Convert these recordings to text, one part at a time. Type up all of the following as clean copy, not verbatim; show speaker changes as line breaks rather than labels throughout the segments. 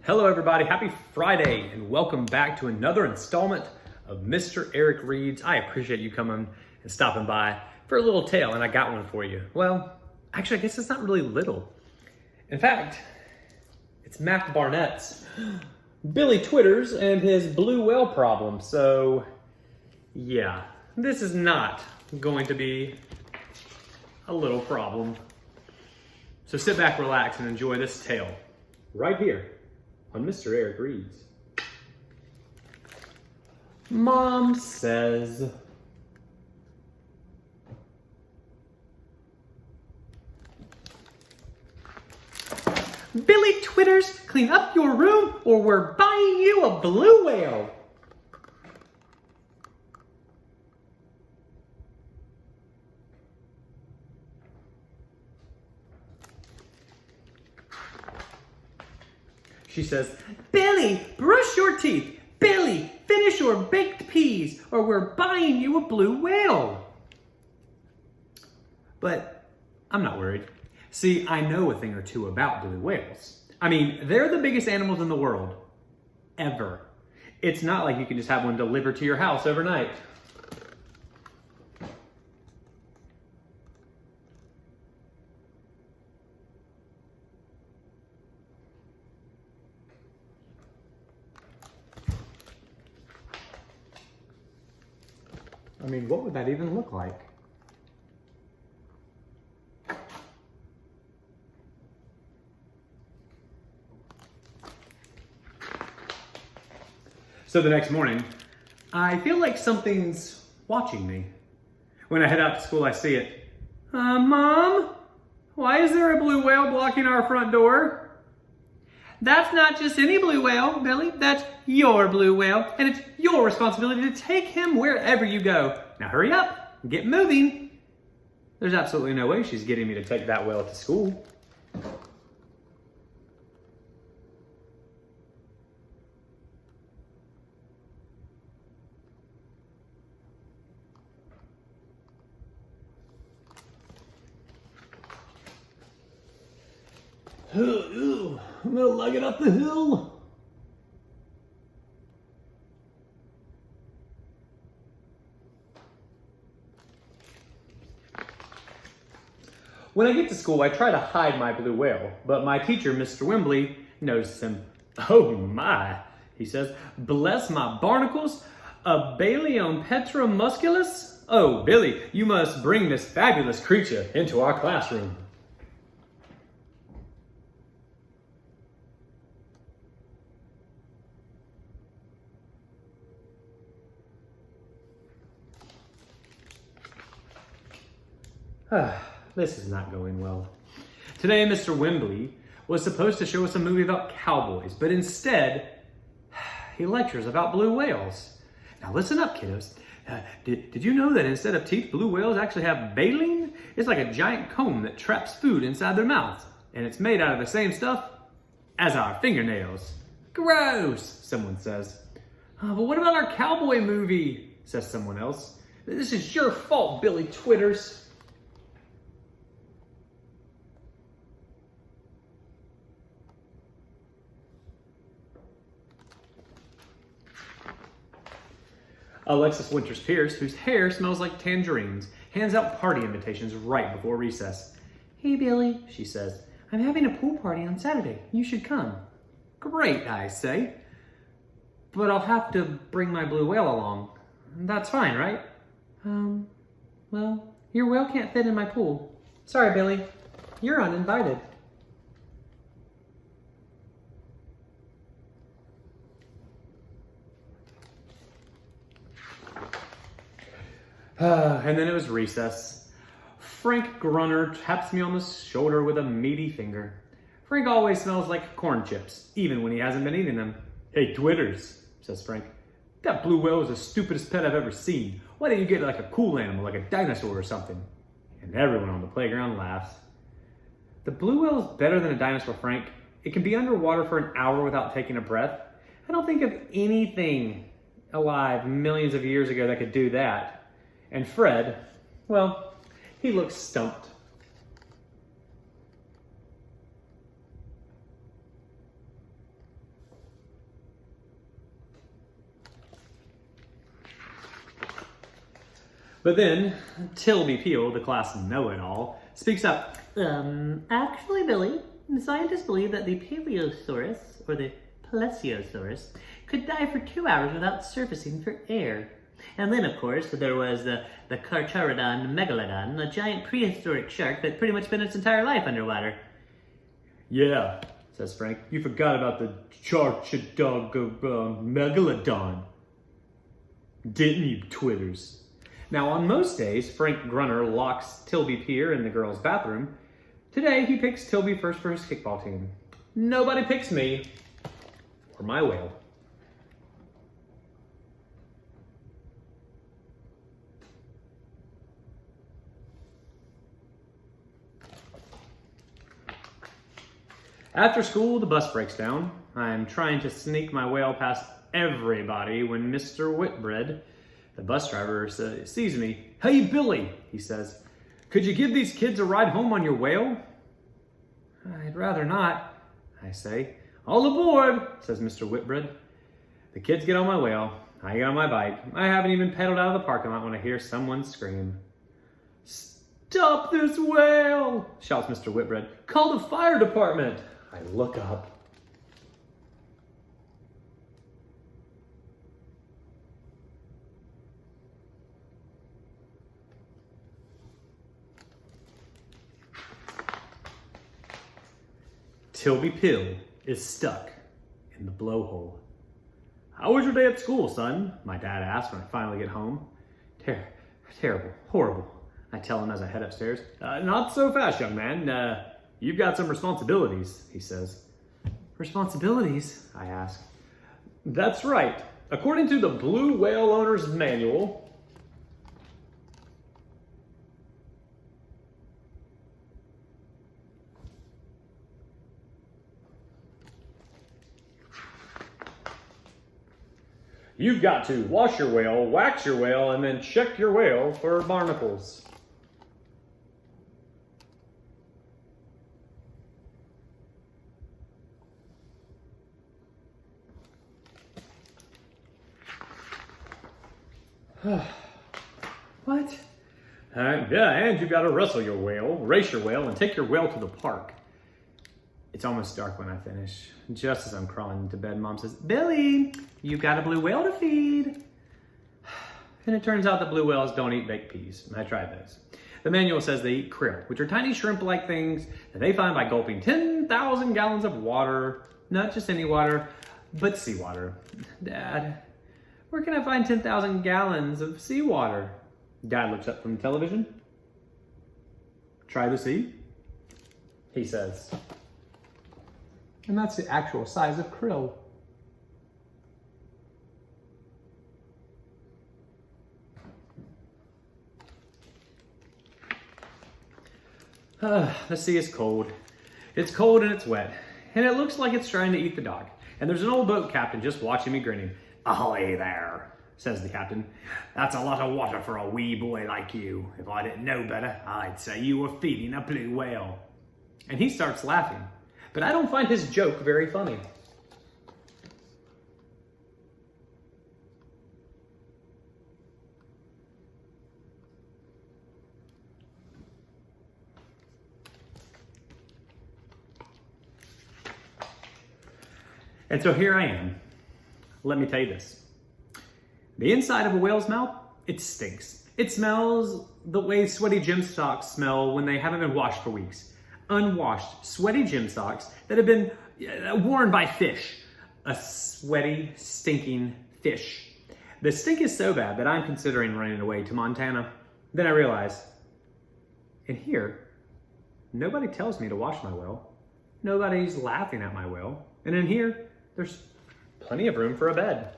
Hello everybody, happy Friday and welcome back to another installment of Mr. Eric Reads. I appreciate you coming and stopping by for a little tale, and I got one for you. Well, actually I guess it's not really little. In fact, it's Mac Barnett's Billy Twitters and his blue whale problem. So yeah, this is not going to be a little problem. So sit back, relax, and enjoy this tale right here on Mr. Eric Reads. Mom says, Billy Twitters, clean up your room or we're buying you a blue whale. She says, Billy, brush your teeth. Billy, finish your baked peas or we're buying you a blue whale. But I'm not worried. See, I know a thing or two about blue whales. I mean, they're the biggest animals in the world, ever. It's not like you can just have one delivered to your house overnight. I mean, what would that even look like? So the next morning, I feel like something's watching me. When I head out to school, I see it. Mom, why is there a blue whale blocking our front door? That's not just any blue whale, Billy. That's your blue whale, and it's your responsibility to take him wherever you go. Now hurry up, get moving. There's absolutely no way she's getting me to take that whale to school. I'm gonna lug it up the hill. When I get to school, I try to hide my blue whale, but my teacher, Mr. Wembley, notices him. Oh my, he says, bless my barnacles, a Baleon Petra musculus? Oh, Billy, you must bring this fabulous creature into our classroom. This is not going well. Today, Mr. Wembley was supposed to show us a movie about cowboys, but instead, he lectures about blue whales. Now listen up, kiddos. Did you know that instead of teeth, blue whales actually have baleen? It's like a giant comb that traps food inside their mouths, and it's made out of the same stuff as our fingernails. Gross, someone says. But what about our cowboy movie, says someone else. This is your fault, Billy Twitters. Alexis Winters Pierce, whose hair smells like tangerines, hands out party invitations right before recess. Hey Billy, she says, I'm having a pool party on Saturday. You should come. Great, I say. But I'll have to bring my blue whale along. That's fine, right? Well, your whale can't fit in my pool. Sorry, Billy. You're uninvited. And then it was recess. Frank Grunner taps me on the shoulder with a meaty finger. Frank always smells like corn chips, even when he hasn't been eating them. Hey, Twitters, says Frank. That blue whale is the stupidest pet I've ever seen. Why don't you get like a cool animal, like a dinosaur or something? And everyone on the playground laughs. The blue whale is better than a dinosaur, Frank. It can be underwater for an hour without taking a breath. I don't think of anything alive millions of years ago that could do that. And Fred, well, he looks stumped. But then, Tilby Peel, the class know-it-all, speaks up.
Actually, Billy, the scientists believe that the Paleosaurus, or the Plesiosaurus, could die for 2 hours without surfacing for air. And then, of course, there was the Carcharodon megalodon, a giant prehistoric shark that pretty much spent its entire life underwater.
Yeah, says Frank. You forgot about the megalodon. Didn't you, Twitters? Now, on most days, Frank Grunner locks Tilby Pier in the girls' bathroom. Today, he picks Tilby first for his kickball team. Nobody picks me or my whale. After school, the bus breaks down. I'm trying to sneak my whale past everybody when Mr. Whitbread, the bus driver, sees me. Hey, Billy, he says. Could you give these kids a ride home on your whale? I'd rather not, I say. All aboard, says Mr. Whitbread. The kids get on my whale. I get on my bike. I haven't even pedaled out of the parking lot when I hear someone scream. Stop this whale, shouts Mr. Whitbread. Call the fire department. I look up. Tilby Pill is stuck in the blowhole. How was your day at school, son? My dad asks when I finally get home. Terrible, horrible, I tell him as I head upstairs. Not so fast, young man. You've got some responsibilities, he says. Responsibilities? I ask. That's right. According to the Blue Whale Owner's Manual, you've got to wash your whale, wax your whale, and then check your whale for barnacles. What? Yeah, and you've got to wrestle your whale, race your whale, and take your whale to the park. It's almost dark when I finish. Just as I'm crawling into bed, Mom says, Billy, you've got a blue whale to feed. And it turns out that blue whales don't eat baked peas. I tried those. The manual says they eat krill, which are tiny shrimp-like things that they find by gulping 10,000 gallons of water. Not just any water, but seawater. Dad, where can I find 10,000 gallons of seawater? Dad looks up from the television. Try the sea, he says. And that's the actual size of krill. The sea is cold. It's cold and it's wet. And it looks like it's trying to eat the dog. And there's an old boat captain just watching me grinning. Ahoy there, says the captain. That's a lot of water for a wee boy like you. If I didn't know better, I'd say you were feeding a blue whale. And he starts laughing. But I don't find his joke very funny. And so here I am. Let me tell you this. The inside of a whale's mouth, it stinks. It smells the way sweaty gym socks smell when they haven't been washed for weeks. Unwashed, sweaty gym socks that have been worn by fish. A sweaty, stinking fish. The stink is so bad that I'm considering running away to Montana. Then I realize, in here, nobody tells me to wash my whale. Nobody's laughing at my whale. And in here, there's plenty of room for a bed.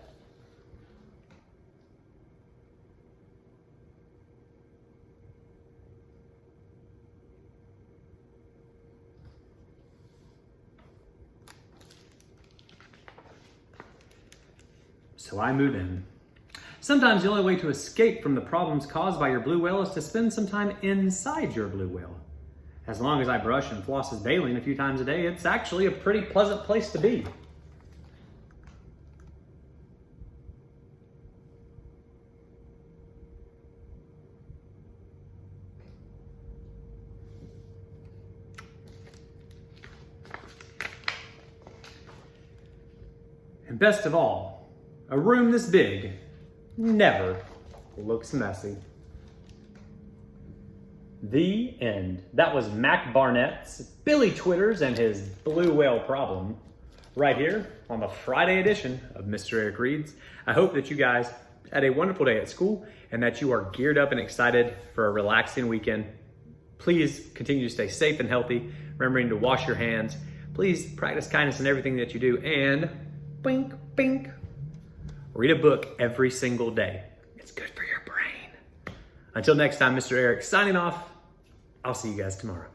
So I move in. Sometimes the only way to escape from the problems caused by your blue whale is to spend some time inside your blue whale. As long as I brush and floss his baleen a few times a day, it's actually a pretty pleasant place to be. And best of all, a room this big never looks messy. The end. That was Mac Barnett's Billy Twitters and his blue whale problem right here on the Friday edition of Mr. Eric Reads. I hope that you guys had a wonderful day at school and that you are geared up and excited for a relaxing weekend. Please continue to stay safe and healthy, remembering to wash your hands. Please practice kindness in everything that you do, and bink, bink, read a book every single day. It's good for your brain. Until next time, Mr. Eric signing off. I'll see you guys tomorrow.